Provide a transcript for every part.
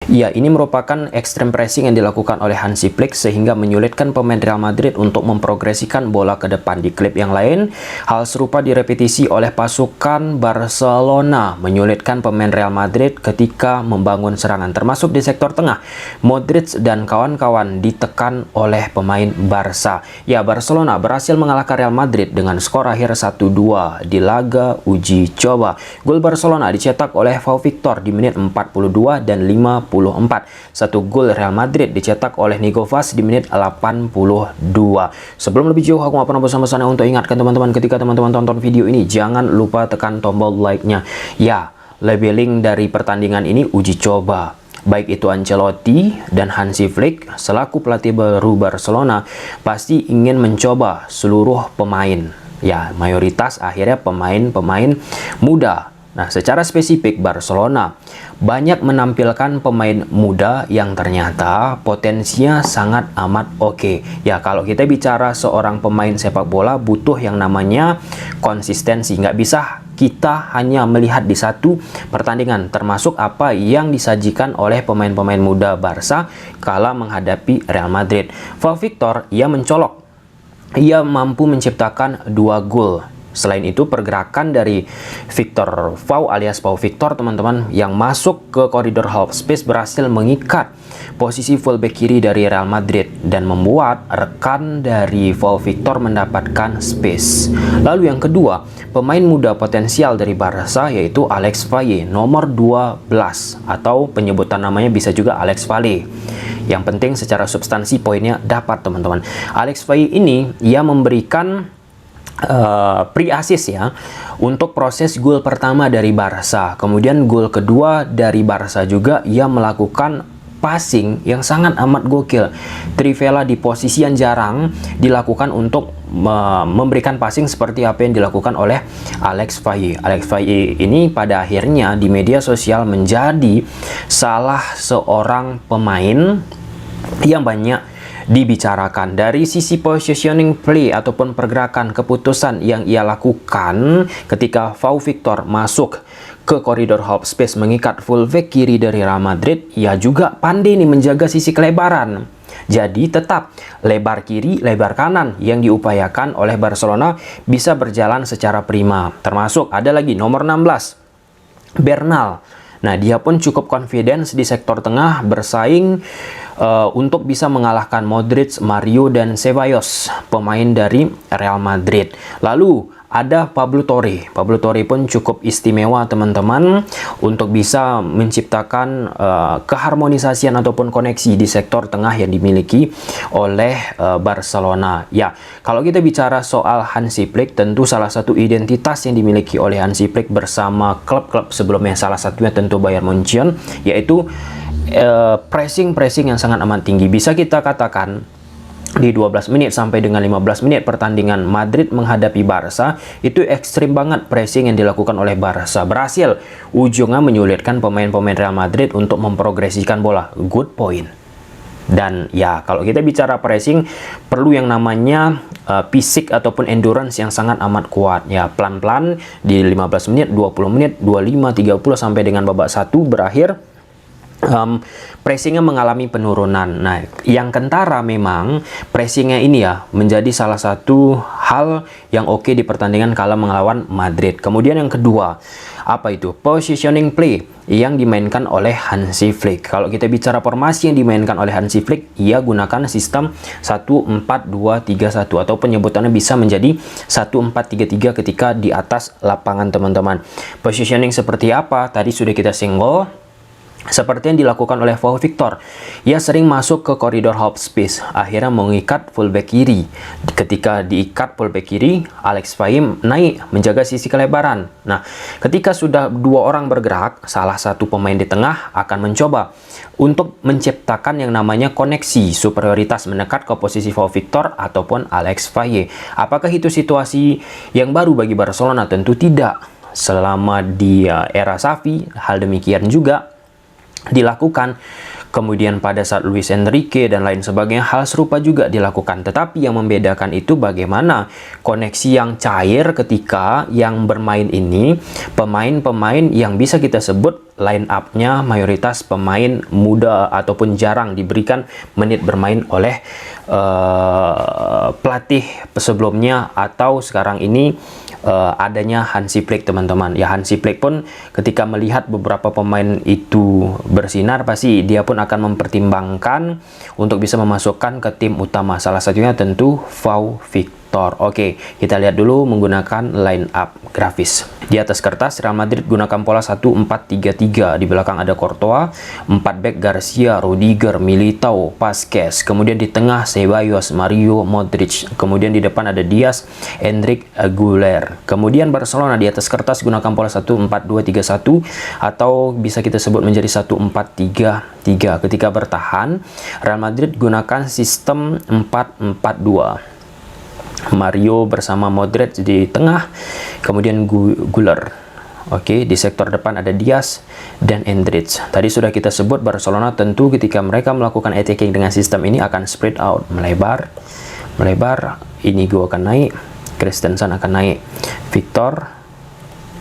Ya, ini merupakan extreme pressing yang dilakukan oleh Hansi Flick sehingga menyulitkan pemain Real Madrid untuk memprogresikan bola ke depan. Di klip yang lain, hal serupa direpetisi oleh pasukan Barcelona, menyulitkan pemain Real Madrid ketika membangun serangan, termasuk di sektor tengah. Modric dan kawan-kawan ditekan oleh pemain Barca. Ya, Barcelona berhasil mengalahkan Real Madrid dengan skor akhir 1-2 di laga uji coba. Gol Barcelona dicetak oleh Pau Victor di menit 42 dan 54. Satu gol Real Madrid dicetak oleh Nico Vaz di menit 82. Sebelum lebih jauh, aku nggak pernah bosan-bosannya untuk ingatkan teman-teman, ketika teman-teman tonton video ini, jangan lupa tekan tombol like-nya. Ya, labeling dari pertandingan ini uji coba. Baik itu Ancelotti dan Hansi Flick selaku pelatih baru Barcelona pasti ingin mencoba seluruh pemain. Ya, mayoritas akhirnya pemain-pemain muda. Nah, secara spesifik Barcelona banyak menampilkan pemain muda yang ternyata potensinya sangat amat oke. Ya, kalau kita bicara seorang pemain sepak bola butuh yang namanya konsistensi. Nggak bisa kita hanya melihat di satu pertandingan, termasuk apa yang disajikan oleh pemain-pemain muda Barca kala menghadapi Real Madrid. Pau Victor, ia mencolok. Ia mampu menciptakan 2 gol. Selain itu, pergerakan dari Victor Pau alias Pau Victor, teman-teman, yang masuk ke koridor half space berhasil mengikat posisi fullback kiri dari Real Madrid dan membuat rekan dari Pau Victor mendapatkan space. Lalu yang kedua, pemain muda potensial dari Barca yaitu Alex Valle, nomor 12, atau penyebutan namanya bisa juga Alex Valle. Yang penting secara substansi poinnya dapat, teman-teman. Alex Valle ini ia memberikan pre-assist ya untuk proses gol pertama dari Barca. Kemudian gol kedua dari Barca juga ia melakukan passing yang sangat amat gokil. Trivela di posisi yang jarang dilakukan untuk memberikan passing seperti apa yang dilakukan oleh Alex Valle. Alex Valle ini pada akhirnya di media sosial menjadi salah seorang pemain yang banyak dibicarakan. Dari sisi positioning play ataupun pergerakan keputusan yang ia lakukan ketika Pau Victor masuk ke koridor half space mengikat fullback kiri dari Real Madrid, ia juga pandai nih menjaga sisi kelebaran. Jadi tetap lebar kiri, lebar kanan yang diupayakan oleh Barcelona bisa berjalan secara prima. Termasuk ada lagi nomor 16, Bernal. Nah, dia pun cukup confidence di sektor tengah bersaing untuk bisa mengalahkan Modric, Mario, dan Ceballos, pemain dari Real Madrid. Lalu ada Pablo Torre. Pablo Torre pun cukup istimewa, teman-teman, untuk bisa menciptakan keharmonisasian ataupun koneksi di sektor tengah yang dimiliki oleh Barcelona. Ya, kalau kita bicara soal Hansi Flick, tentu salah satu identitas yang dimiliki oleh Hansi Flick bersama klub-klub sebelumnya, salah satunya tentu Bayern Munchen, yaitu pressing yang sangat amat tinggi. Bisa kita katakan di 12 menit sampai dengan 15 menit pertandingan Madrid menghadapi Barca, itu ekstrim banget pressing yang dilakukan oleh Barca. Berhasil ujungnya menyulitkan pemain-pemain Real Madrid untuk memprogresikan bola. Good point. Dan ya, kalau kita bicara pressing, perlu yang namanya fisik ataupun endurance yang sangat amat kuat. Ya, pelan-pelan di 15 menit, 20 menit, 25, 30 sampai dengan babak 1 berakhir, pressingnya mengalami penurunan. Nah, yang kentara memang pressingnya ini ya menjadi salah satu hal yang oke di pertandingan kala melawan Madrid. Kemudian yang kedua, apa itu? Positioning play yang dimainkan oleh Hansi Flick. Kalau kita bicara formasi yang dimainkan oleh Hansi Flick, ia gunakan sistem 1-4-2-3-1 atau penyebutannya bisa menjadi 1-4-3-3 ketika di atas lapangan, teman-teman. Positioning seperti apa? Tadi sudah kita single. Seperti yang dilakukan oleh Pau Victor, ia sering masuk ke koridor half space, akhirnya mengikat fullback kiri. Ketika diikat fullback kiri, Alex Valle naik menjaga sisi kelebaran. Nah, ketika sudah 2 orang bergerak, salah satu pemain di tengah akan mencoba untuk menciptakan yang namanya koneksi superioritas mendekat ke posisi Pau Victor ataupun Alex Valle. Apakah itu situasi yang baru bagi Barcelona? Tentu tidak. Selama di era Xavi, hal demikian juga dilakukan. Kemudian pada saat Luis Enrique dan lain sebagainya, hal serupa juga dilakukan. Tetapi yang membedakan itu bagaimana koneksi yang cair ketika yang bermain ini pemain-pemain yang bisa kita sebut line up-nya mayoritas pemain muda ataupun jarang diberikan menit bermain oleh pelatih sebelumnya, atau sekarang ini adanya Hansi Flick, teman-teman. Ya, Hansi Flick pun ketika melihat beberapa pemain itu bersinar, pasti dia pun akan mempertimbangkan untuk bisa memasukkan ke tim utama. Salah satunya tentu João Victor. Oke, kita lihat dulu menggunakan line up grafis. Di atas kertas Real Madrid gunakan pola 1-4-3-3. Di belakang ada Courtois, 4 back Garcia, Rudiger, Militao, Vázquez. Kemudian di tengah Ceballos, Mario, Modric. Kemudian di depan ada Diaz, Endrick, Güler. Kemudian Barcelona di atas kertas gunakan pola 1-4-2-3-1 atau bisa kita sebut menjadi 1-4-3-3. Ketika bertahan, Real Madrid gunakan sistem 4-4-2. Mario bersama Modric di tengah, kemudian Güler. Oke, di sektor depan ada Diaz dan Endrick. Tadi sudah kita sebut Barcelona tentu ketika mereka melakukan attacking dengan sistem ini akan spread out, melebar. Inigo akan naik, Christensen akan naik, Victor,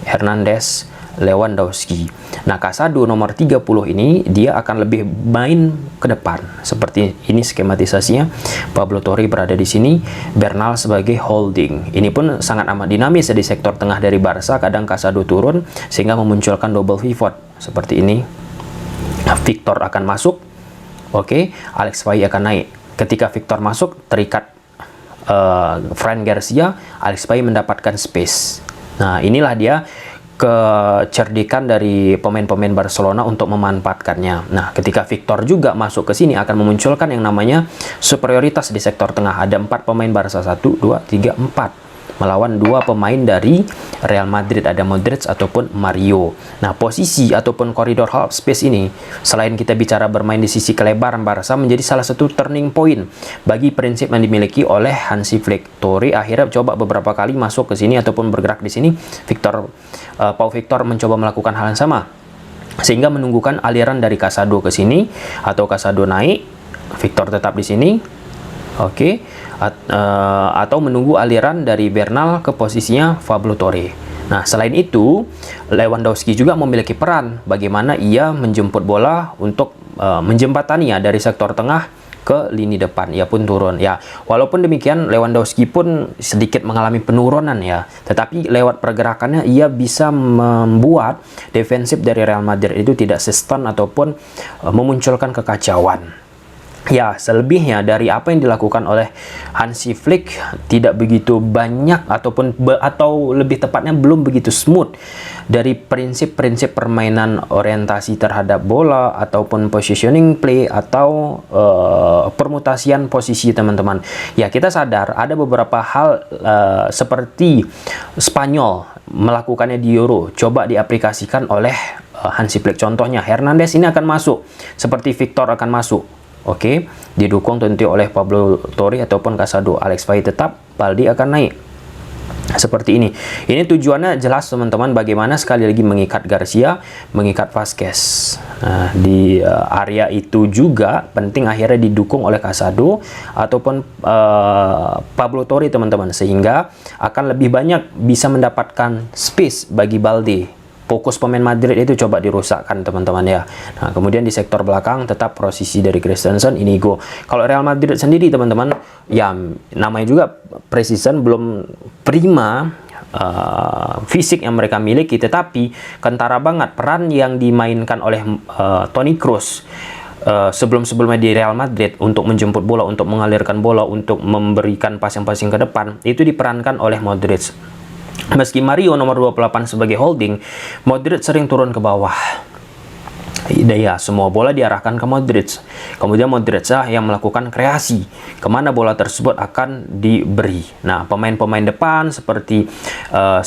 Hernandez, Lewandowski. Nah, Casado nomor 30 ini dia akan lebih main ke depan. Seperti ini skematisasinya. Pablo Torre berada di sini, Bernal sebagai holding. Ini pun sangat amat dinamis di sektor tengah dari Barca. Kadang Casado turun sehingga memunculkan double pivot seperti ini. Victor akan masuk. Oke, Alex Bailly akan naik. Ketika Victor masuk, terikat Fran Garcia, Alex Bailly mendapatkan space. Nah, inilah dia kecerdikan dari pemain-pemain Barcelona untuk memanfaatkannya. Nah, ketika Victor juga masuk ke sini akan memunculkan yang namanya superioritas di sektor tengah. Ada 4 pemain Barca, 1, 2, 3, 4 melawan 2 pemain dari Real Madrid, ada Modric ataupun Mario. Nah, posisi ataupun koridor half space ini, selain kita bicara bermain di sisi kelebaran Barca, menjadi salah satu turning point bagi prinsip yang dimiliki oleh Hansi Flick. Torre akhirnya coba beberapa kali masuk ke sini ataupun bergerak di sini. Pau Victor mencoba melakukan hal yang sama, sehingga menunggukan aliran dari Casado ke sini, atau Casado naik, Victor tetap di sini. Oke, atau menunggu aliran dari Bernal ke posisinya Pablo Torre. Nah, selain itu, Lewandowski juga memiliki peran bagaimana ia menjemput bola untuk menjembatani ya dari sektor tengah ke lini depan. Ia pun turun ya. Walaupun demikian, Lewandowski pun sedikit mengalami penurunan ya. Tetapi lewat pergerakannya ia bisa membuat defensif dari Real Madrid itu tidak sustain ataupun memunculkan kekacauan. Ya, selebihnya dari apa yang dilakukan oleh Hansi Flick tidak begitu banyak atau lebih tepatnya belum begitu smooth dari prinsip-prinsip permainan orientasi terhadap bola ataupun positioning play atau permutasian posisi, teman-teman. Ya, kita sadar ada beberapa hal seperti Spanyol melakukannya di Euro coba diaplikasikan oleh Hansi Flick. Contohnya Hernandez ini akan masuk, seperti Victor akan masuk. Oke, didukung tentu oleh Pablo Torre ataupun Casado. Alex Bailly tetap, Baldi akan naik. Seperti ini. Ini tujuannya jelas, teman-teman, bagaimana sekali lagi mengikat Garcia, mengikat Vázquez. Nah, di area itu juga penting akhirnya didukung oleh Casado ataupun Pablo Torre, teman-teman, sehingga akan lebih banyak bisa mendapatkan space bagi Baldi. Fokus pemain Madrid itu coba dirusakkan, teman-teman ya. Nah, kemudian di sektor belakang tetap posisi dari Christensen, Inigo. Kalau Real Madrid sendiri, teman-teman, ya namanya juga precision belum prima, fisik yang mereka miliki, tetapi kentara banget peran yang dimainkan oleh Toni Kroos sebelum-sebelumnya di Real Madrid untuk menjemput bola, untuk mengalirkan bola, untuk memberikan passing-passing ke depan, itu diperankan oleh Modric. Meski Mario nomor 28 sebagai holding, Modric sering turun ke bawah. Ya, semua bola diarahkan ke Modric. Kemudian Modric yang melakukan kreasi kemana bola tersebut akan diberi. Nah, pemain-pemain depan seperti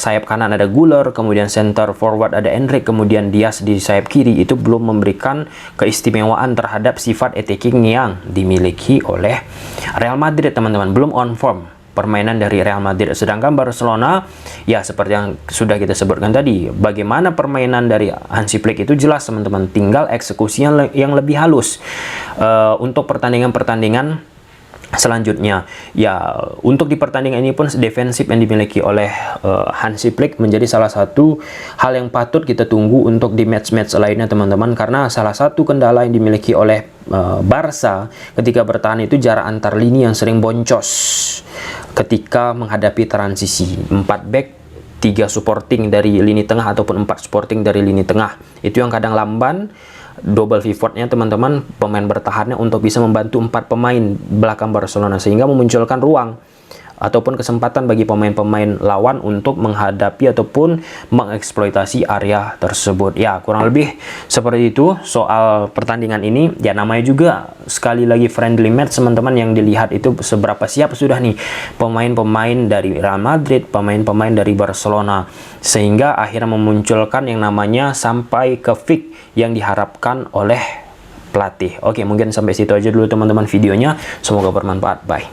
sayap kanan ada Güler, kemudian center forward ada Endrick, kemudian Diaz di sayap kiri itu belum memberikan keistimewaan terhadap sifat attacking yang dimiliki oleh Real Madrid, teman-teman. Belum on form permainan dari Real Madrid. Sedangkan Barcelona, ya seperti yang sudah kita sebutkan tadi, bagaimana permainan dari Hansi Flick itu jelas, teman-teman, tinggal eksekusinya yang lebih halus. Untuk pertandingan-pertandingan Selanjutnya, ya untuk di pertandingan ini pun defensif yang dimiliki oleh Hansi Flick menjadi salah satu hal yang patut kita tunggu untuk di match-match lainnya teman-teman, karena salah satu kendala yang dimiliki oleh Barca ketika bertahan itu jarak antar lini yang sering boncos ketika menghadapi transisi 4 back 3 supporting dari lini tengah ataupun 4 supporting dari lini tengah, itu yang kadang lamban. Double pivotnya teman-teman, pemain bertahannya untuk bisa membantu 4 pemain belakang Barcelona, sehingga memunculkan ruang ataupun kesempatan bagi pemain-pemain lawan untuk menghadapi ataupun mengeksploitasi area tersebut. Ya, kurang lebih seperti itu soal pertandingan ini. Ya, namanya juga sekali lagi friendly match teman-teman, yang dilihat itu seberapa siap sudah nih pemain-pemain dari Real Madrid, pemain-pemain dari Barcelona, sehingga akhirnya memunculkan yang namanya sampai ke fix yang diharapkan oleh pelatih. Oke, mungkin sampai situ aja dulu teman-teman videonya. Semoga bermanfaat. Bye.